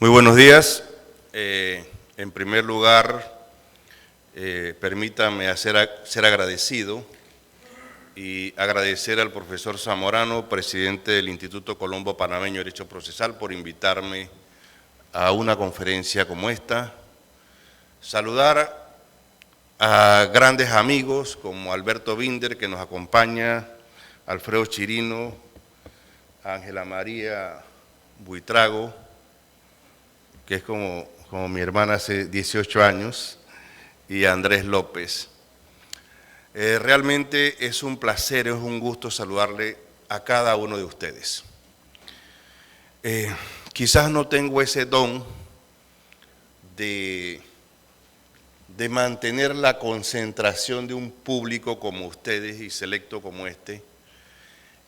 Muy buenos días. En primer lugar, permítame ser agradecido y agradecer al profesor Zamorano, presidente del Instituto Colombo Panameño de Derecho Procesal, por invitarme a una conferencia como esta. Saludar a grandes amigos como Alberto Binder, que nos acompaña, Alfredo Chirino, Ángela María Buitrago, que es como mi hermana hace 18 años, y Andrés López. Realmente es un placer, es un gusto saludarle a cada uno de ustedes. Quizás no tengo ese don de mantener la concentración de un público como ustedes y selecto como este.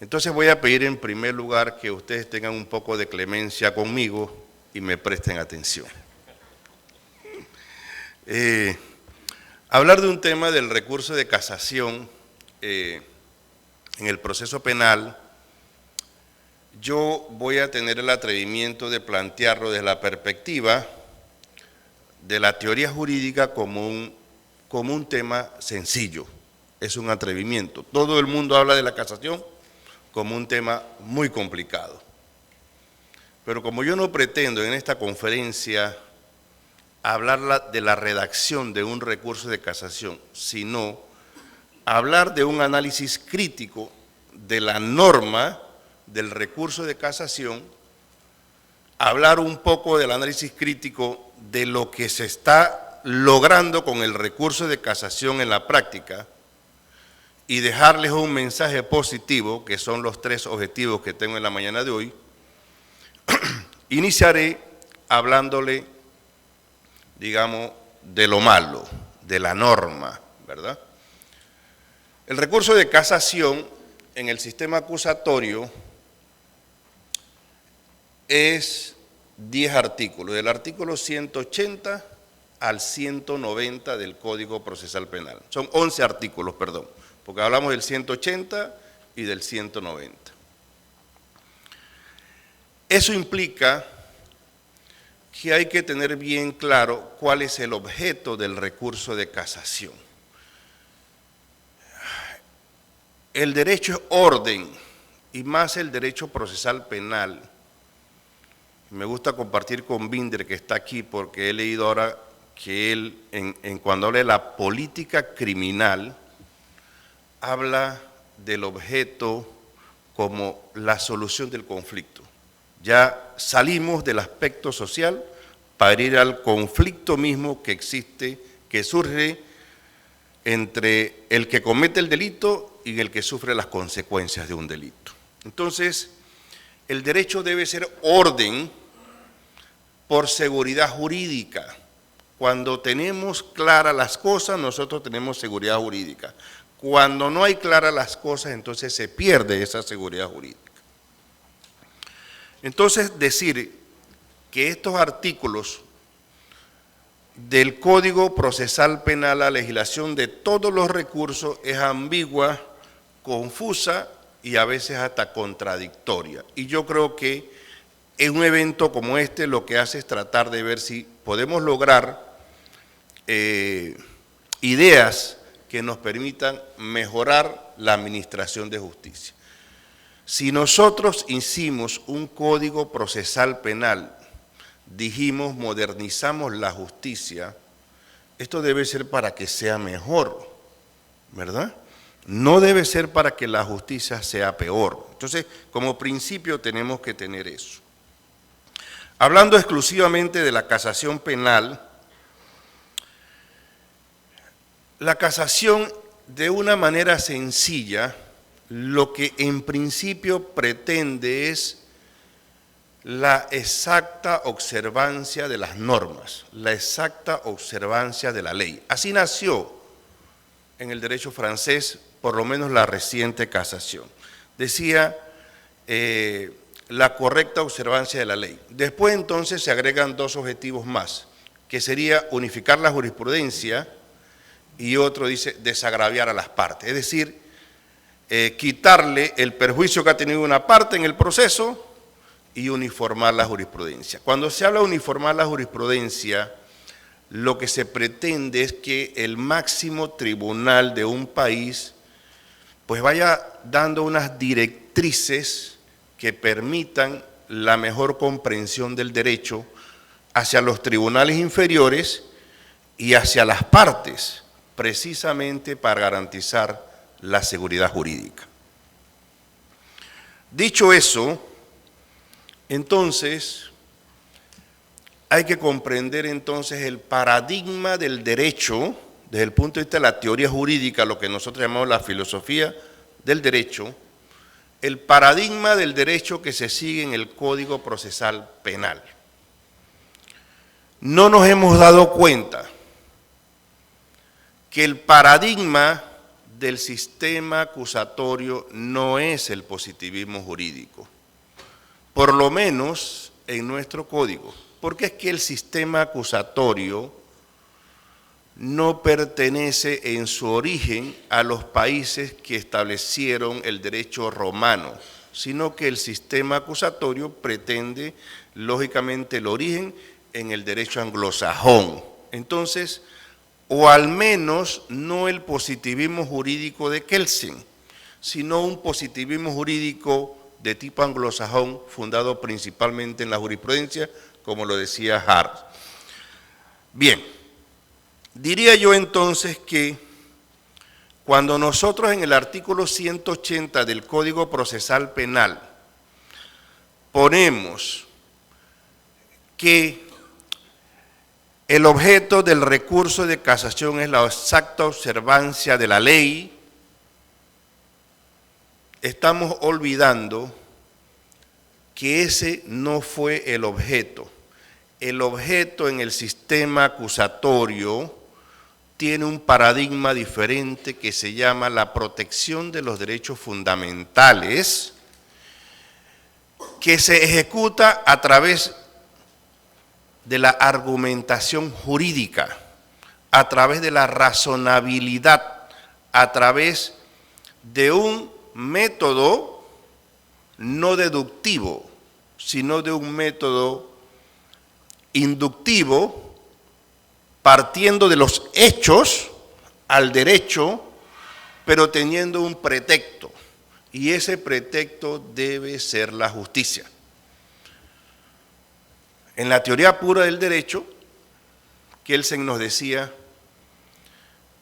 Entonces voy a pedir en primer lugar que ustedes tengan un poco de clemencia conmigo y me presten atención. Hablar de un tema del recurso de casación en el proceso penal, yo voy a tener el atrevimiento de plantearlo desde la perspectiva de la teoría jurídica como un tema sencillo. Es un atrevimiento. Todo el mundo habla de la casación como un tema muy complicado. Pero como yo no pretendo en esta conferencia hablar de la redacción de un recurso de casación, sino hablar de un análisis crítico de la norma del recurso de casación, hablar un poco del análisis crítico de lo que se está logrando con el recurso de casación en la práctica y dejarles un mensaje positivo, que son los 3 objetivos que tengo en la mañana de hoy. Iniciaré hablándole, digamos, de lo malo, de la norma, ¿verdad? El recurso de casación en el sistema acusatorio es 10 artículos, del artículo 180 al 190 del Código Procesal Penal. Son 11 artículos, perdón, porque hablamos del 180 y del 190. Eso implica que hay que tener bien claro cuál es el objeto del recurso de casación. El derecho es orden, y más el derecho procesal penal. Me gusta compartir con Binder, que está aquí, porque he leído ahora que él, cuando habla de la política criminal, habla del objeto como la solución del conflicto. Ya salimos del aspecto social para ir al conflicto mismo que existe, que surge entre el que comete el delito y el que sufre las consecuencias de un delito. Entonces, el derecho debe ser orden por seguridad jurídica. Cuando tenemos claras las cosas, nosotros tenemos seguridad jurídica. Cuando no hay claras las cosas, entonces se pierde esa seguridad jurídica. Entonces, decir que estos artículos del Código Procesal Penal, la legislación de todos los recursos, es ambigua, confusa y a veces hasta contradictoria. Y yo creo que en un evento como este lo que hace es tratar de ver si podemos lograr ideas que nos permitan mejorar la administración de justicia. Si nosotros hicimos un código procesal penal, dijimos, modernizamos la justicia, esto debe ser para que sea mejor, ¿verdad? No debe ser para que la justicia sea peor. Entonces, como principio tenemos que tener eso. Hablando exclusivamente de la casación penal, la casación de una manera sencilla, lo que en principio pretende es la exacta observancia de las normas, la exacta observancia de la ley. Así nació en el derecho francés, por lo menos la reciente casación. Decía la correcta observancia de la ley. Después entonces se agregan 2 objetivos más, que sería unificar la jurisprudencia y otro dice desagraviar a las partes, es decir, quitarle el perjuicio que ha tenido una parte en el proceso, y uniformar la jurisprudencia. Cuando se habla de uniformar la jurisprudencia, lo que se pretende es que el máximo tribunal de un país pues vaya dando unas directrices que permitan la mejor comprensión del derecho hacia los tribunales inferiores y hacia las partes, precisamente para garantizar la seguridad jurídica. Dicho eso, entonces, hay que comprender entonces el paradigma del derecho, desde el punto de vista de la teoría jurídica, lo que nosotros llamamos la filosofía del derecho, el paradigma del derecho que se sigue en el Código Procesal Penal. No nos hemos dado cuenta que el paradigma del sistema acusatorio no es el positivismo jurídico, por lo menos en nuestro código, porque es que el sistema acusatorio no pertenece en su origen a los países que establecieron el derecho romano, sino que el sistema acusatorio pretende, lógicamente, el origen en el derecho anglosajón. Entonces, o al menos no el positivismo jurídico de Kelsen, sino un positivismo jurídico de tipo anglosajón, fundado principalmente en la jurisprudencia, como lo decía Hart. Bien, diría yo entonces que cuando nosotros en el artículo 180 del Código Procesal Penal ponemos que el objeto del recurso de casación es la exacta observancia de la ley, estamos olvidando que ese no fue el objeto. El objeto en el sistema acusatorio tiene un paradigma diferente que se llama la protección de los derechos fundamentales, que se ejecuta a través de la argumentación jurídica, a través de la razonabilidad, a través de un método no deductivo, sino de un método inductivo, partiendo de los hechos al derecho, pero teniendo un pretexto, y ese pretexto debe ser la justicia. En la teoría pura del derecho, Kelsen nos decía,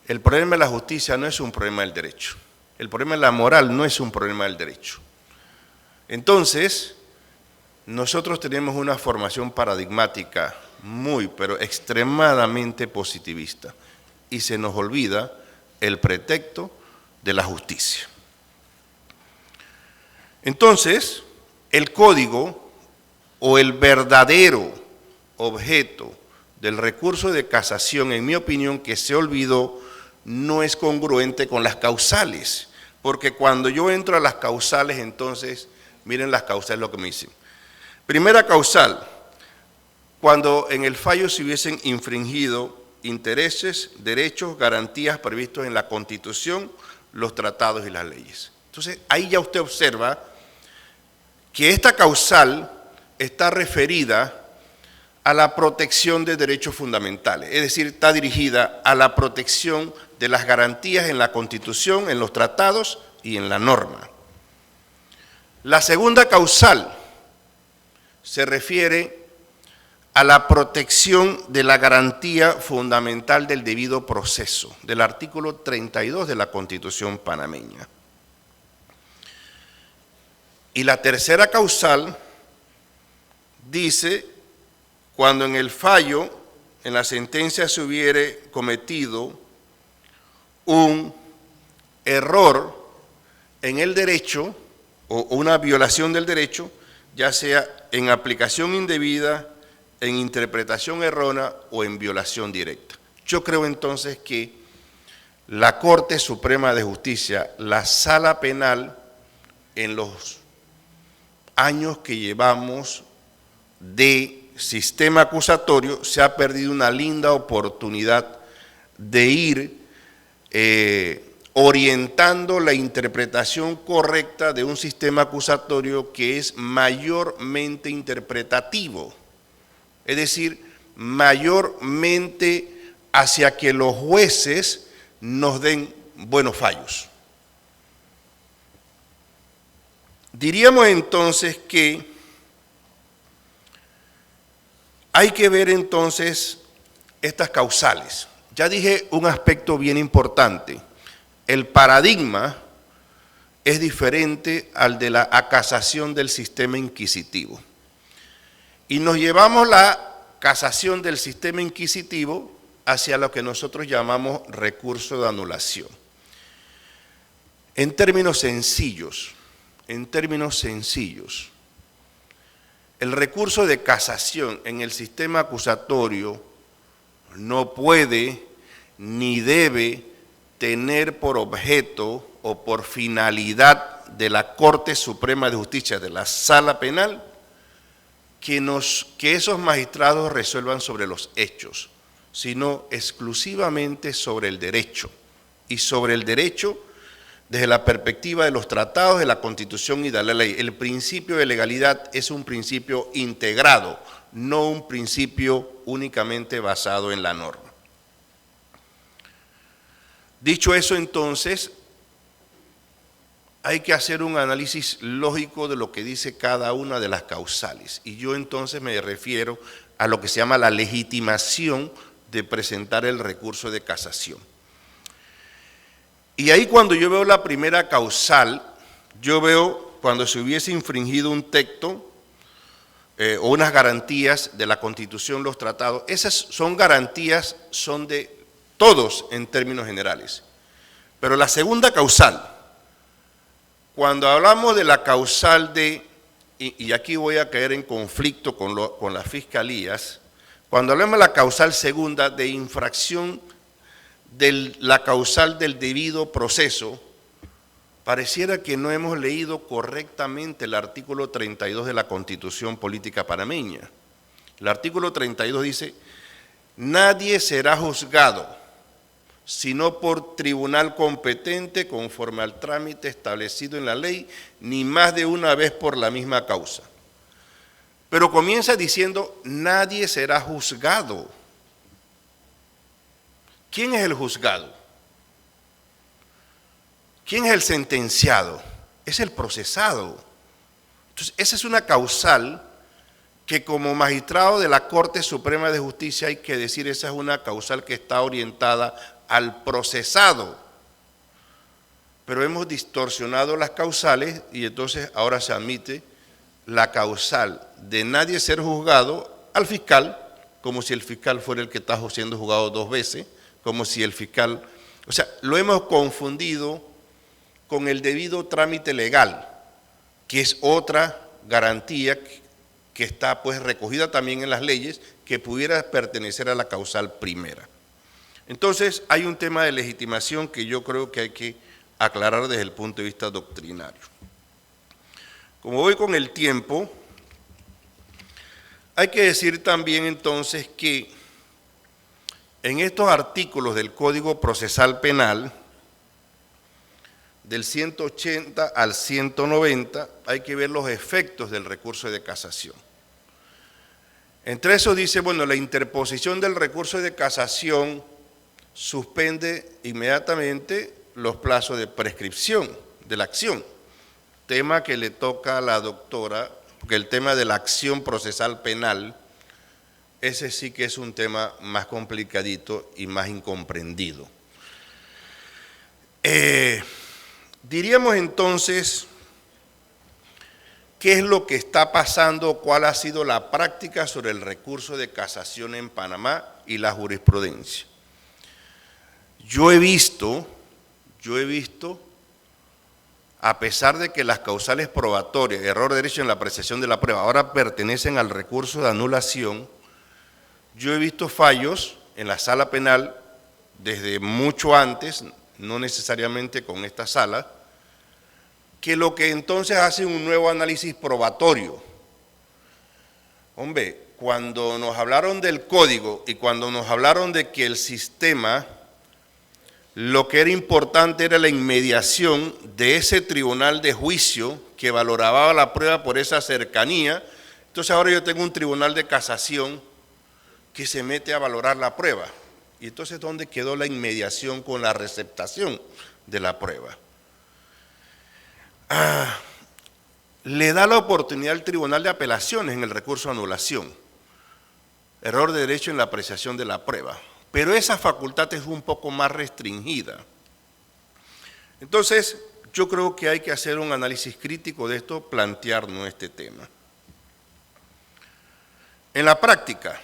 el problema de la justicia no es un problema del derecho, el problema de la moral no es un problema del derecho. Entonces, nosotros tenemos una formación paradigmática pero extremadamente positivista, y se nos olvida el pretexto de la justicia. Entonces, el código o el verdadero objeto del recurso de casación, en mi opinión, que se olvidó, no es congruente con las causales, porque cuando yo entro a las causales, entonces, miren las causales lo que me dicen. Primera causal, cuando en el fallo se hubiesen infringido intereses, derechos, garantías previstos en la Constitución, los tratados y las leyes. Entonces, ahí ya usted observa que esta causal está referida a la protección de derechos fundamentales, es decir, está dirigida a la protección de las garantías en la Constitución, en los tratados y en la norma. La segunda causal se refiere a la protección de la garantía fundamental del debido proceso, del artículo 32 de la Constitución panameña. Y la tercera causal dice, cuando en el fallo, en la sentencia se hubiere cometido un error en el derecho o una violación del derecho, ya sea en aplicación indebida, en interpretación errónea o en violación directa. Yo creo entonces que la Corte Suprema de Justicia, la Sala Penal, en los años que llevamos de sistema acusatorio, se ha perdido una linda oportunidad de ir orientando la interpretación correcta de un sistema acusatorio que es mayormente interpretativo, es decir, mayormente hacia que los jueces nos den buenos fallos. Diríamos entonces que hay que ver entonces estas causales. Ya dije un aspecto bien importante. El paradigma es diferente al de la casación del sistema inquisitivo. Y nos llevamos la casación del sistema inquisitivo hacia lo que nosotros llamamos recurso de anulación. En términos sencillos, el recurso de casación en el sistema acusatorio no puede ni debe tener por objeto o por finalidad de la Corte Suprema de Justicia, de la Sala Penal, que esos magistrados resuelvan sobre los hechos, sino exclusivamente sobre el derecho, y sobre el derecho desde la perspectiva de los tratados, de la Constitución y de la ley. El principio de legalidad es un principio integrado, no un principio únicamente basado en la norma. Dicho eso, entonces, hay que hacer un análisis lógico de lo que dice cada una de las causales. Y yo entonces me refiero a lo que se llama la legitimación de presentar el recurso de casación. Y ahí cuando yo veo la primera causal, yo veo cuando se hubiese infringido un texto o unas garantías de la Constitución, los tratados. Esas son garantías, son de todos en términos generales. Pero la segunda causal, cuando hablamos de la causal de, y aquí voy a caer en conflicto con las fiscalías, cuando hablamos de la causal segunda de infracción de la causal del debido proceso, pareciera que no hemos leído correctamente el artículo 32 de la Constitución Política Panameña. El artículo 32 dice, nadie será juzgado sino por tribunal competente conforme al trámite establecido en la ley, ni más de una vez por la misma causa. Pero comienza diciendo, nadie será juzgado. ¿Quién es el juzgado? ¿Quién es el sentenciado? Es el procesado. Entonces, esa es una causal que como magistrado de la Corte Suprema de Justicia hay que decir, esa es una causal que está orientada al procesado. Pero hemos distorsionado las causales y entonces ahora se admite la causal de nadie ser juzgado al fiscal, como si el fiscal fuera el que está siendo juzgado dos veces, como si el fiscal, o sea, lo hemos confundido con el debido trámite legal, que es otra garantía que está pues recogida también en las leyes, que pudiera pertenecer a la causal primera. Entonces, hay un tema de legitimación que yo creo que hay que aclarar desde el punto de vista doctrinario. Como voy con el tiempo, hay que decir también entonces que en estos artículos del Código Procesal Penal, del 180 al 190, hay que ver los efectos del recurso de casación. Entre eso dice, bueno, la interposición del recurso de casación suspende inmediatamente los plazos de prescripción de la acción, tema que le toca a la doctora, porque el tema de la acción procesal penal, ese sí que es un tema más complicadito y más incomprendido. Diríamos entonces, ¿qué es lo que está pasando? ¿Cuál ha sido la práctica sobre el recurso de casación en Panamá y la jurisprudencia? Yo he visto, a pesar de que las causales probatorias, error de derecho en la apreciación de la prueba, ahora pertenecen al recurso de anulación, yo he visto fallos en la sala penal desde mucho antes, no necesariamente con esta sala, que lo que entonces hace un nuevo análisis probatorio. Hombre, cuando nos hablaron del código y cuando nos hablaron de que el sistema lo que era importante era la inmediación de ese tribunal de juicio que valoraba la prueba por esa cercanía. Entonces ahora yo tengo un tribunal de casación que se mete a valorar la prueba. Y entonces, ¿dónde quedó la inmediación con la receptación de la prueba? Le da la oportunidad al Tribunal de Apelaciones en el recurso de anulación. Error de derecho en la apreciación de la prueba. Pero esa facultad es un poco más restringida. Entonces, yo creo que hay que hacer un análisis crítico de esto, plantearnos este tema. En la práctica,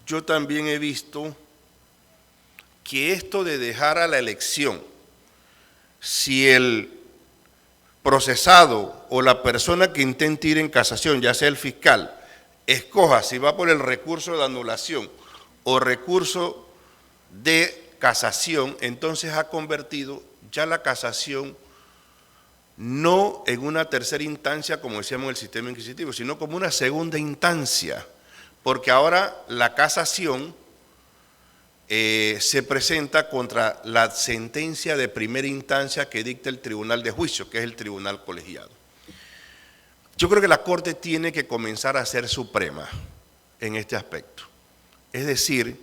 yo también he visto que esto de dejar a la elección, si el procesado o la persona que intente ir en casación, ya sea el fiscal, escoja si va por el recurso de anulación o recurso de casación, entonces ha convertido ya la casación no en una tercera instancia, como decíamos en el sistema inquisitivo, sino como una segunda instancia, porque ahora la casación se presenta contra la sentencia de primera instancia que dicta el tribunal de juicio, que es el tribunal colegiado. Yo creo que la Corte tiene que comenzar a ser suprema en este aspecto. Es decir,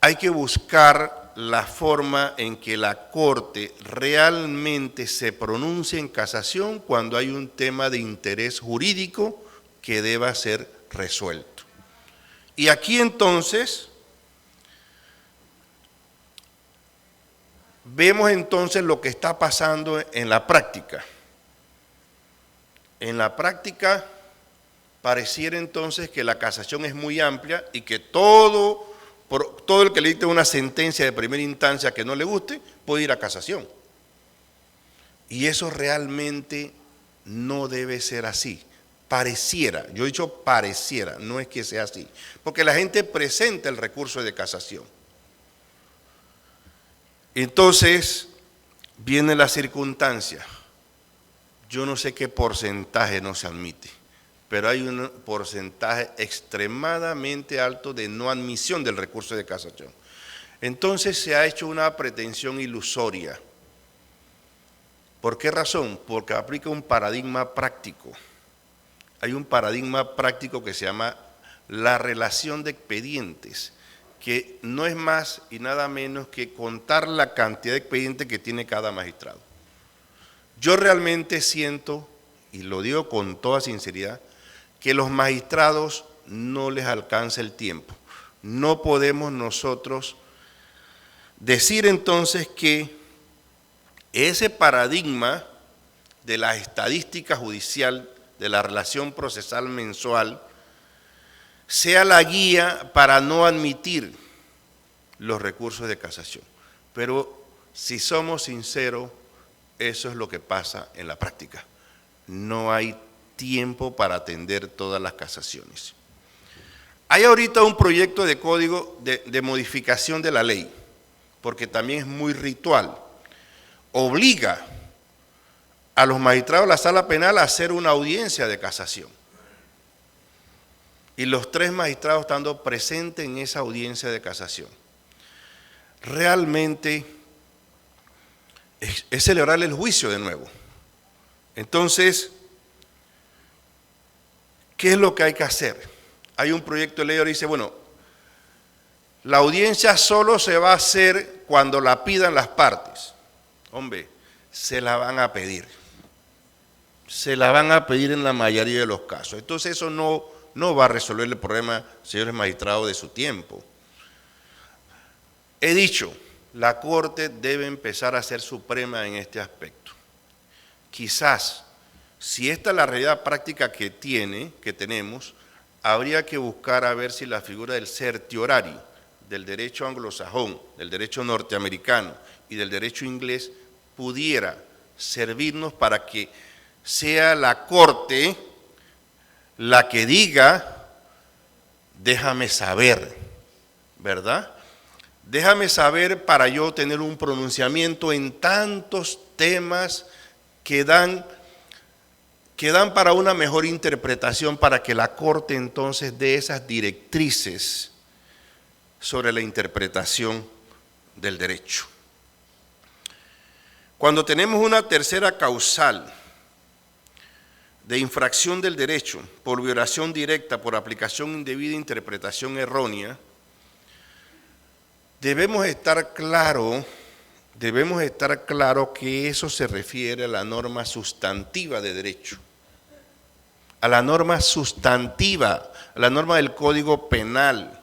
hay que buscar la forma en que la Corte realmente se pronuncie en casación cuando hay un tema de interés jurídico que deba ser resuelto. Y aquí entonces vemos entonces lo que está pasando en la práctica. En la práctica pareciera entonces que la casación es muy amplia y que todo el que le dicte una sentencia de primera instancia que no le guste puede ir a casación. Y eso realmente no debe ser así. Pareciera, yo he dicho pareciera, no es que sea así, porque la gente presenta el recurso de casación. Entonces, viene la circunstancia. Yo no sé qué porcentaje no se admite, pero hay un porcentaje extremadamente alto de no admisión del recurso de casación. Entonces se ha hecho una pretensión ilusoria. ¿Por qué razón? Porque aplica un paradigma práctico. Hay un paradigma práctico que se llama la relación de expedientes, que no es más y nada menos que contar la cantidad de expedientes que tiene cada magistrado. Yo realmente siento, y lo digo con toda sinceridad, que los magistrados no les alcanza el tiempo. No podemos nosotros decir entonces que ese paradigma de la estadística judicial, de la relación procesal mensual, sea la guía para no admitir los recursos de casación. Pero si somos sinceros, eso es lo que pasa en la práctica. No hay tiempo para atender todas las casaciones. Hay ahorita un proyecto de código de modificación de la ley, porque también es muy ritual. Obliga a los magistrados de la sala penal a hacer una audiencia de casación. Y los 3 magistrados estando presentes en esa audiencia de casación. Realmente es celebrar el juicio de nuevo. Entonces, ¿qué es lo que hay que hacer? Hay un proyecto de ley que dice, bueno, la audiencia solo se va a hacer cuando la pidan las partes. Hombre, se la van a pedir. Se la van a pedir en la mayoría de los casos. Entonces eso no va a resolver el problema, señores magistrados, de su tiempo. He dicho, la Corte debe empezar a ser suprema en este aspecto. Quizás, si esta es la realidad práctica que tenemos, habría que buscar a ver si la figura del certiorari, del derecho anglosajón, del derecho norteamericano y del derecho inglés pudiera servirnos para que sea la Corte la que diga, déjame saber, ¿verdad? Déjame saber para yo tener un pronunciamiento en tantos temas que dan para una mejor interpretación, para que la Corte entonces dé esas directrices sobre la interpretación del derecho. Cuando tenemos una tercera causal de infracción del derecho por violación directa, por aplicación indebida e interpretación errónea, debemos estar claro que eso se refiere a la norma sustantiva de derecho, a la norma sustantiva, a la norma del Código Penal.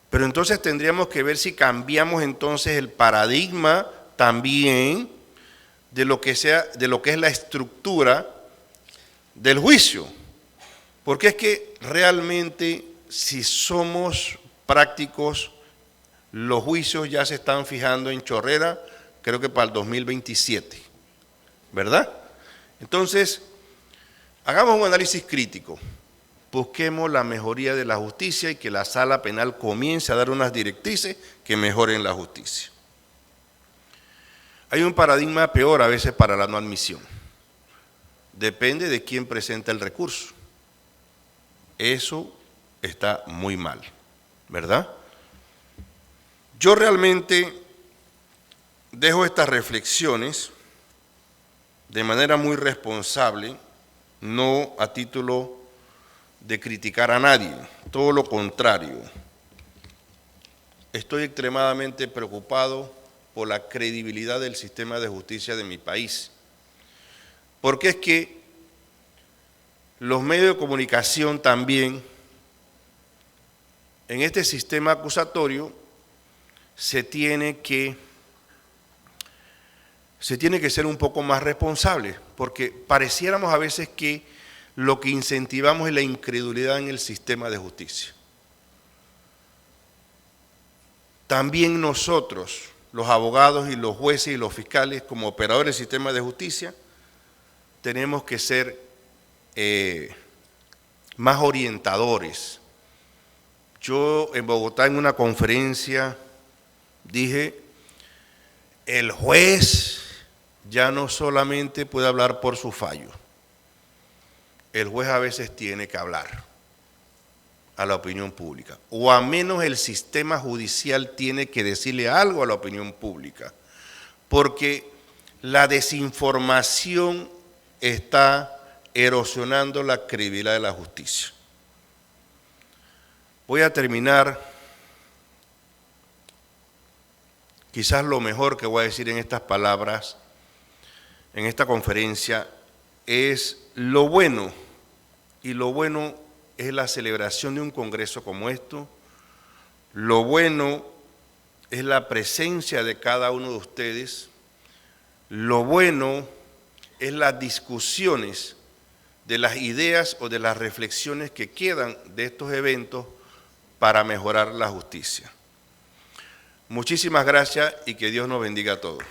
Pero entonces tendríamos que ver si cambiamos entonces el paradigma también de lo que es la estructura del juicio. Porque es que realmente, si somos prácticos, los juicios ya se están fijando en chorrera, creo que para el 2027, ¿verdad? Entonces, hagamos un análisis crítico. Busquemos la mejoría de la justicia y que la sala penal comience a dar unas directrices que mejoren la justicia. Hay un paradigma peor a veces para la no admisión. Depende de quién presenta el recurso. Eso está muy mal, ¿verdad? Yo realmente dejo estas reflexiones de manera muy responsable, no a título de criticar a nadie, todo lo contrario. Estoy extremadamente preocupado por la credibilidad del sistema de justicia de mi país. Porque es que los medios de comunicación también, en este sistema acusatorio, se tiene que ser un poco más responsable, porque pareciéramos a veces que lo que incentivamos es la incredulidad en el sistema de justicia. También nosotros, los abogados y los jueces y los fiscales, como operadores del sistema de justicia, tenemos que ser más orientadores. Yo en Bogotá en una conferencia dije, el juez ya no solamente puede hablar por su fallo, el juez a veces tiene que hablar a la opinión pública, o a menos el sistema judicial tiene que decirle algo a la opinión pública, porque la desinformación está erosionando la credibilidad de la justicia. Voy a terminar, quizás lo mejor que voy a decir en estas palabras, en esta conferencia, es lo bueno, y lo bueno es la celebración de un congreso como esto, lo bueno es la presencia de cada uno de ustedes, lo bueno es las discusiones de las ideas o de las reflexiones que quedan de estos eventos para mejorar la justicia. Muchísimas gracias y que Dios nos bendiga a todos.